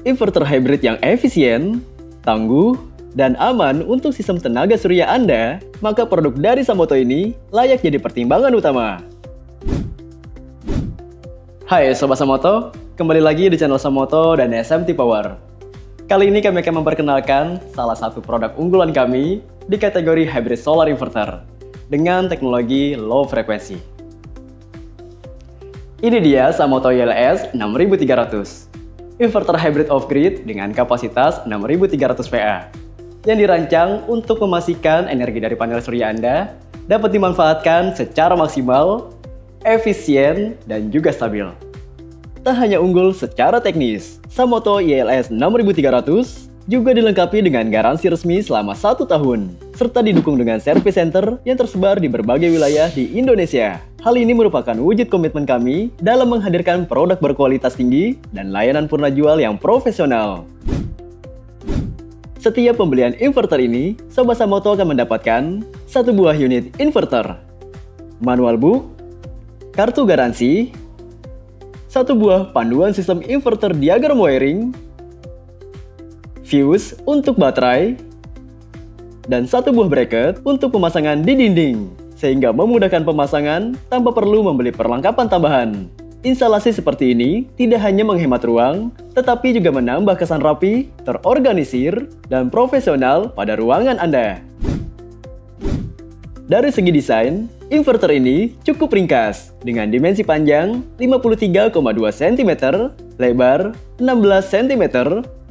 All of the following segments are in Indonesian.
inverter hybrid yang efisien, tangguh, dan aman untuk sistem tenaga surya Anda, maka produk dari Samoto ini layak jadi pertimbangan utama. Hai Sobat Samoto, kembali lagi di channel Samoto dan SMT Power. Kali ini kami akan memperkenalkan salah satu produk unggulan kami di kategori hybrid solar inverter dengan teknologi low frekuensi. Ini dia Samoto YLS 6300. Inverter hybrid off-grid dengan kapasitas 6300 VA yang dirancang untuk memastikan energi dari panel surya Anda dapat dimanfaatkan secara maksimal, efisien, dan juga stabil. Tak hanya unggul secara teknis, Samoto YLS 6300 juga dilengkapi dengan garansi resmi selama 1 tahun, serta didukung dengan service center yang tersebar di berbagai wilayah di Indonesia. Hal ini merupakan wujud komitmen kami dalam menghadirkan produk berkualitas tinggi dan layanan purna jual yang profesional. Setiap pembelian inverter ini, Sobat Samoto akan mendapatkan 1 buah unit inverter, manual book, kartu garansi, 1 buah panduan sistem inverter diagram wiring, fuse untuk baterai, dan 1 buah bracket untuk pemasangan di dinding, sehingga memudahkan pemasangan tanpa perlu membeli perlengkapan tambahan. Instalasi seperti ini tidak hanya menghemat ruang, tetapi juga menambah kesan rapi, terorganisir, dan profesional pada ruangan Anda. Dari segi desain, inverter ini cukup ringkas dengan dimensi panjang 53,2 cm, lebar 16 cm,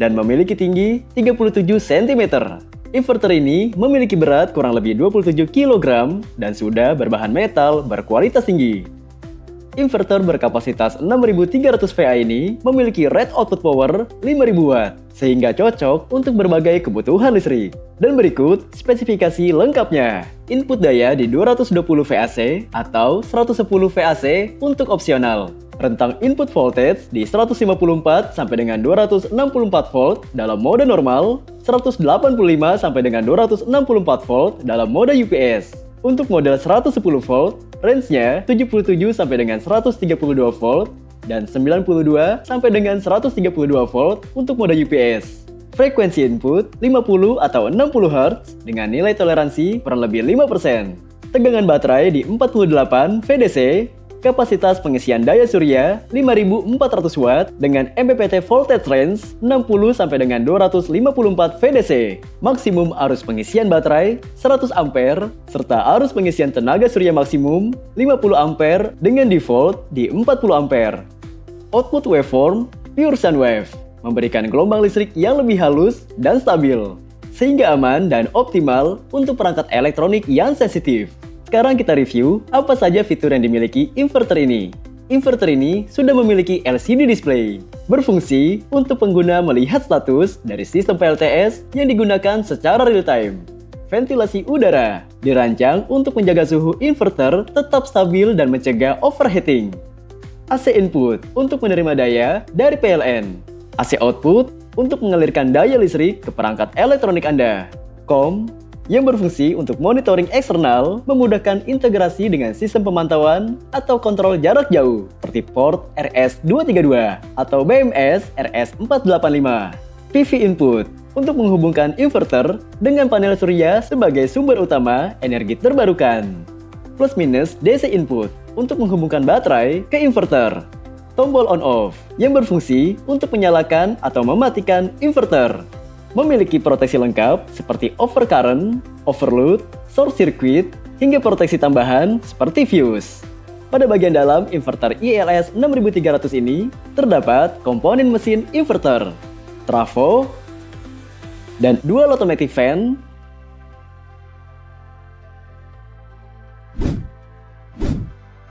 dan memiliki tinggi 37 cm. Inverter ini memiliki berat kurang lebih 27 kg dan sudah berbahan metal berkualitas tinggi. Inverter berkapasitas 6300 VA ini memiliki rate output power 5000 Watt, sehingga cocok untuk berbagai kebutuhan listrik. Dan berikut spesifikasi lengkapnya. Input daya di 220 VAC atau 110 VAC untuk opsional. Rentang input voltage di 154 sampai dengan 264 volt dalam mode normal, 185 sampai dengan 264 volt dalam mode UPS. Untuk model 110 volt, range-nya 77 sampai dengan 132 volt dan 92 sampai dengan 132 volt untuk mode UPS. Frekuensi input 50 atau 60 Hz dengan nilai toleransi kurang lebih 5%. Tegangan baterai di 48 VDC. Kapasitas pengisian daya surya 5400 Watt dengan MPPT voltage range 60 sampai dengan 254 VDC. Maksimum arus pengisian baterai 100 ampere serta arus pengisian tenaga surya maksimum 50 ampere dengan default di 40 ampere. Output waveform pure sine wave memberikan gelombang listrik yang lebih halus dan stabil sehingga aman dan optimal untuk perangkat elektronik yang sensitif. Sekarang kita review apa saja fitur yang dimiliki inverter ini. Inverter ini sudah memiliki LCD display, berfungsi untuk pengguna melihat status dari sistem PLTS yang digunakan secara real-time. Ventilasi udara dirancang untuk menjaga suhu inverter tetap stabil dan mencegah overheating. AC input untuk menerima daya dari PLN. AC output untuk mengalirkan daya listrik ke perangkat elektronik Anda. COM yang berfungsi untuk monitoring eksternal, memudahkan integrasi dengan sistem pemantauan atau kontrol jarak jauh seperti port RS232 atau BMS RS485. PV input untuk menghubungkan inverter dengan panel surya sebagai sumber utama energi terbarukan. Plus minus DC input untuk menghubungkan baterai ke inverter. Tombol on-off yang berfungsi untuk menyalakan atau mematikan inverter. Memiliki proteksi lengkap seperti overcurrent, overload, short circuit, hingga proteksi tambahan seperti fuse. Pada bagian dalam inverter YLS 6300 ini, terdapat komponen mesin inverter, trafo, dan dual automatic fan.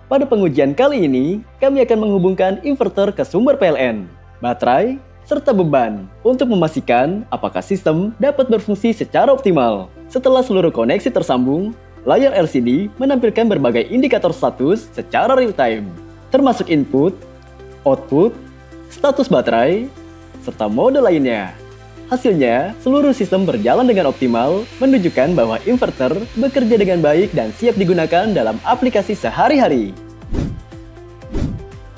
Pada pengujian kali ini, kami akan menghubungkan inverter ke sumber PLN, baterai, serta beban untuk memastikan apakah sistem dapat berfungsi secara optimal. Setelah seluruh koneksi tersambung, layar LCD menampilkan berbagai indikator status secara real-time, termasuk input, output, status baterai, serta mode lainnya. Hasilnya, seluruh sistem berjalan dengan optimal, menunjukkan bahwa inverter bekerja dengan baik dan siap digunakan dalam aplikasi sehari-hari.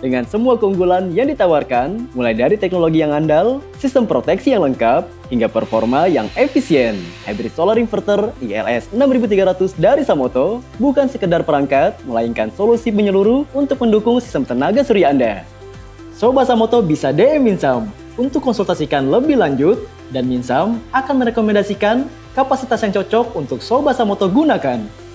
dengan semua keunggulan yang ditawarkan, mulai dari teknologi yang andal, sistem proteksi yang lengkap, hingga performa yang efisien. Hybrid Solar Inverter ILS 6300 dari Samoto bukan sekedar perangkat, melainkan solusi menyeluruh untuk mendukung sistem tenaga surya Anda. Sobat Samoto bisa DM Minsam untuk konsultasikan lebih lanjut, dan Minsam akan merekomendasikan kapasitas yang cocok untuk Sobat Samoto gunakan.